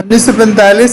1945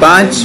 5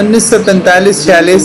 1945-46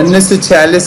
1946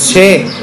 6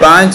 5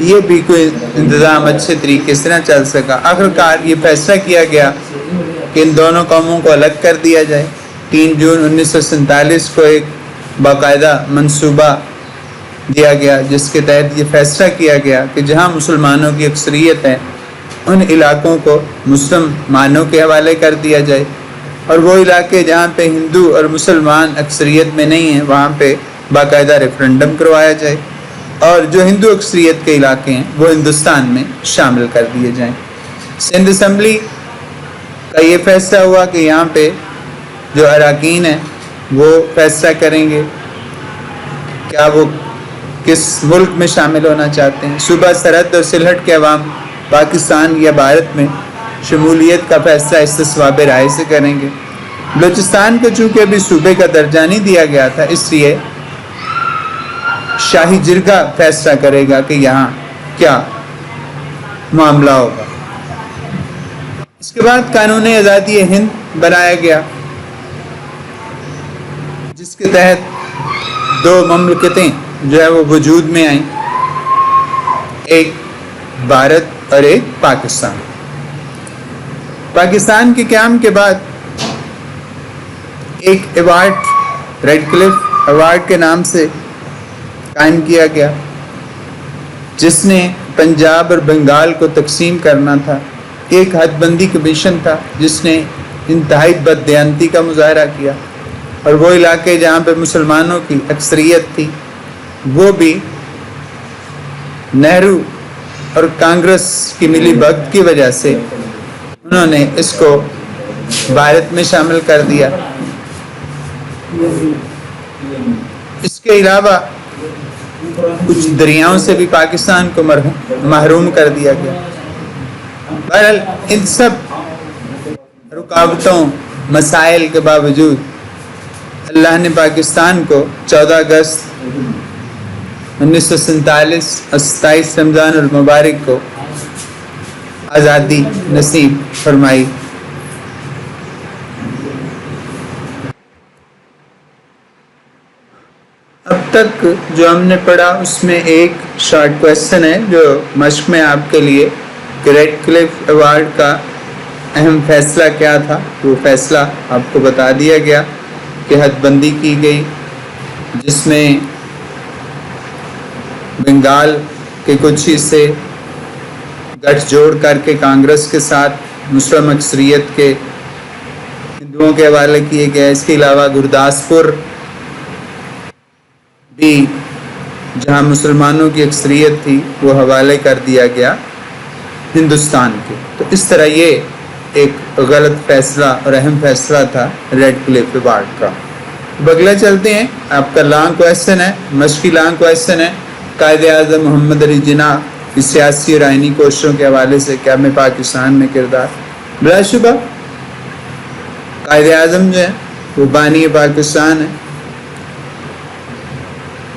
یہ بھی کوئی انتظام اچھے طریقے سے نہ چل سکا۔ آخرکار یہ فیصلہ کیا گیا کہ ان دونوں قوموں کو الگ کر دیا جائے۔ 3 جون 1947 کو ایک باقاعدہ منصوبہ دیا گیا جس کے تحت یہ فیصلہ کیا گیا کہ جہاں مسلمانوں کی اکثریت ہے ان علاقوں کو مسلمانوں کے حوالے کر دیا جائے، اور وہ علاقے جہاں پہ ہندو اور مسلمان اکثریت میں نہیں ہیں وہاں پہ باقاعدہ ریفرنڈم کروایا جائے، اور جو ہندو اکثریت کے علاقے ہیں وہ ہندوستان میں شامل کر دیے جائیں۔ سندھ اسمبلی کا یہ فیصلہ ہوا کہ یہاں پہ جو اراکین ہیں وہ فیصلہ کریں گے کیا وہ کس ملک میں شامل ہونا چاہتے ہیں۔ صوبہ سرحد اور سلہٹ کے عوام پاکستان یا بھارت میں شمولیت کا فیصلہ استصواب رائے سے کریں گے۔ بلوچستان کو چونکہ ابھی صوبے کا درجہ نہیں دیا گیا تھا، اس لیے شاہی جرگہ فیصلہ کرے گا کہ یہاں کیا معاملہ ہوگا۔ اس کے بعد قانون آزادی ہند بنایا گیا جس کے تحت 2 مملکتیں جو ہے وہ وجود میں آئیں، ایک بھارت اور ایک پاکستان۔ پاکستان کے قیام کے بعد ایک ایوارڈ ریڈ کلف ایوارڈ کے نام سے قائم کیا گیا جس نے پنجاب اور بنگال کو تقسیم کرنا تھا۔ ایک حد بندی کمیشن تھا جس نے انتہائی بددیانتی کا مظاہرہ کیا، اور وہ علاقے جہاں پہ مسلمانوں کی اکثریت تھی وہ بھی نہرو اور کانگریس کی ملی بھگت کی وجہ سے انہوں نے اس کو بھارت میں شامل کر دیا۔ اس کے علاوہ کچھ دریاؤں سے بھی پاکستان کو محروم کر دیا گیا۔ بہرحال ان سب رکاوٹوں مسائل کے باوجود اللہ نے پاکستان کو 14 اگست 1947 اور 27 رمضان المبارک کو آزادی نصیب فرمائی۔ اب تک جو ہم نے پڑھا اس میں ایک شارٹ کویسچن ہے جو مشق میں آپ کے لیے کہ ریڈ کلف ایوارڈ کا اہم فیصلہ کیا تھا۔ وہ فیصلہ آپ کو بتا دیا گیا کہ حد بندی کی گئی جس میں بنگال کے کچھ حصے گٹھ جوڑ کر کے کانگریس کے ساتھ مسلم اکثریت کے ہندوؤں کے حوالے کیے گئے۔ اس کے علاوہ گرداسپور بھی جہاں مسلمانوں کی اکثریت تھی وہ حوالے کر دیا گیا ہندوستان کے۔ تو اس طرح یہ ایک غلط فیصلہ اور اہم فیصلہ تھا ریڈ کلف ایوارڈ کا۔ اگلا چلتے ہیں، آپ کا لانگ کویسچن ہے، مشقی لانگ کویسچن ہے، قائد اعظم محمد علی جناح کی سیاسی اور آئینی کوششوں کے حوالے سے کیا میں پاکستان میں کردار؟ بلا شبہ قائد اعظم جو ہے وہ بانی پاکستان ہے،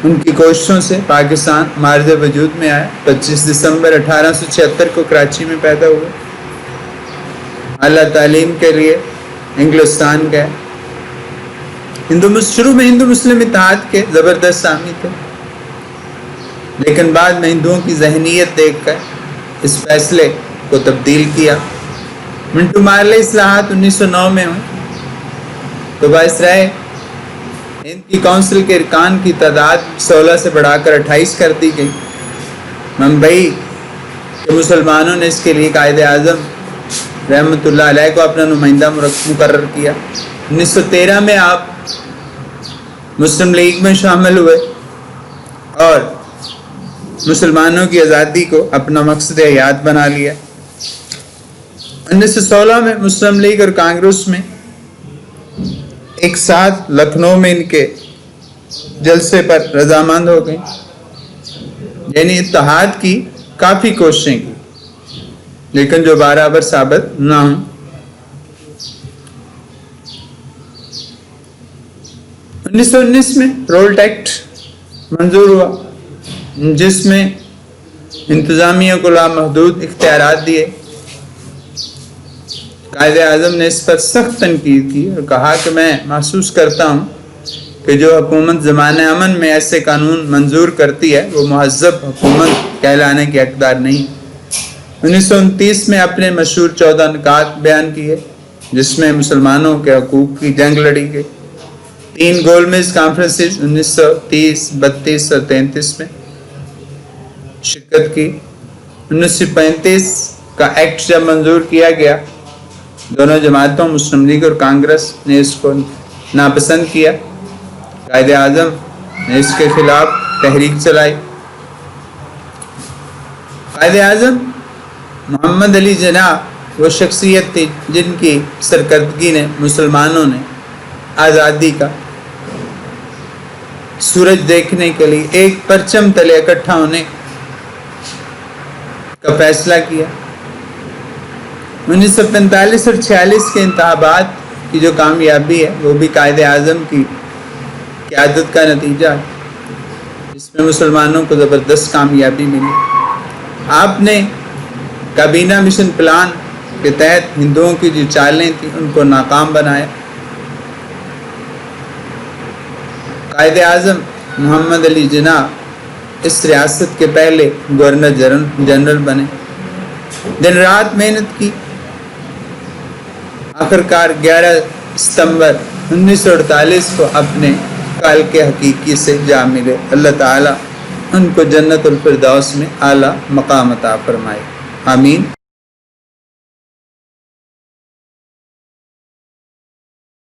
ان کی کوششوں سے پاکستان مارج وجود میں آیا۔ 25 دسمبر 1876 کو کراچی میں پیدا ہوئے، اعلیٰ تعلیم کے لیے انگلستان گئے۔ شروع میں ہندو مسلم اتحاد کے زبردست حامی تھے، لیکن بعد میں ہندوؤں کی ذہنیت دیکھ کر اس فیصلے کو تبدیل کیا۔ منٹو مارلے اصلاحات 1909 میں ہوئی تو وائسرائے ہند کی کونسل کے ارکان کی تعداد 16 سے بڑھا کر 28 کر دی گئی۔ ممبئی کے مسلمانوں نے اس کے لیے قائد اعظم رحمۃ اللہ علیہ کو اپنا نمائندہ مقرر کیا۔ 1913 میں آپ مسلم لیگ میں شامل ہوئے اور مسلمانوں کی آزادی کو اپنا مقصد حیات بنا لیا۔ 1916 میں مسلم لیگ اور کانگریس میں ایک ساتھ لکھنؤ میں ان کے جلسے پر رضامند ہو گئے، یعنی اتحاد کی کافی کوششیں کی لیکن جو برابر ثابت نہ ہوں۔ 1919 میں رولٹ ایکٹ منظور ہوا جس میں انتظامیہ کو لامحدود اختیارات دیے۔ قائد اعظم نے اس پر سخت تنقید کی اور کہا کہ میں محسوس کرتا ہوں کہ جو حکومت زمان امن میں ایسے قانون منظور کرتی ہے وہ مہذب حکومت کہلانے کی حقدار نہیں۔ 1929 میں اپنے مشہور 14 نکات بیان کیے جس میں مسلمانوں کے حقوق کی جنگ لڑی گئی۔ 3 گول میز کانفرنسز 1930، 32 اور 33 میں شرکت کی۔ 1935 کا ایکٹ جب منظور کیا گیا، دونوں جماعتوں مسلم لیگ اور کانگریس نے اس کو ناپسند کیا۔ قائد اعظم نے اس کے خلاف تحریک چلائی۔ قائد اعظم محمد علی جناح وہ شخصیت تھی جن کی سرکردگی نے مسلمانوں نے آزادی کا سورج دیکھنے کے لیے ایک پرچم تلے اکٹھا ہونے کا فیصلہ کیا۔ 1945 اور 46 کے انتخابات کی جو کامیابی ہے وہ بھی قائد اعظم کی قیادت کا نتیجہ ہے، اس میں مسلمانوں کو زبردست کامیابی ملی۔ آپ نے کابینہ مشن پلان کے تحت ہندوؤں کی جو چالیں تھیں ان کو ناکام بنایا۔ قائد اعظم محمد علی جناح اس ریاست کے پہلے گورنر جنرل بنے، دن رات محنت کی، آخرکار 11 ستمبر 1948 کو اپنے کال کے حقیقی سے جا ملے۔ اللہ تعالیٰ ان کو جنت الفردوس میں اعلیٰ مقام عطا فرمائے، آمین۔